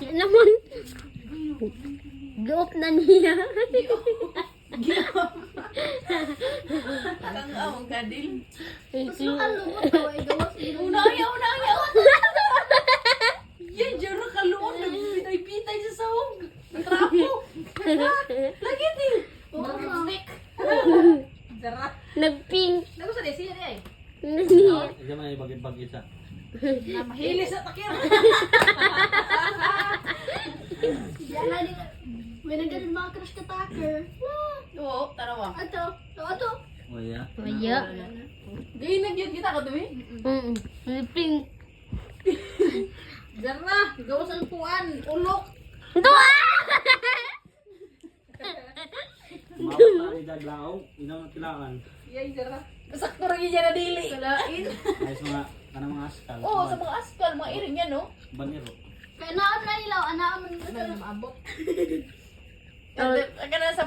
Yan naman. Giop na niya. Kang ang kadil. Ito. Unaya. Yan, jara kaluon. Nagpitay-pitay sa sahog. Trapo. Lagi din. Stick. Jara. Nagping. Nagusto din siya niya eh. Niya. Diyan may bagit-bagit siya. Mahilis sa takir. May nagdarin mga crush ka taker. Oo, tarawa. Ato. Oh, yeah. Maya. Gawin na yun kita ka dumi. Nagping. Jara, gawa sa lupuan. Ulok. Ito Mawag na rin dyan laong. Inang tilaan. Yay, Jara. Sakto rin yan na dili. Kalain. Ayos mga askal. Oo, sa mga askal, mga iring yan, no? Baniro. Kaya naan na nila. Anaan mo Ano, maabot. Oh. Ang sa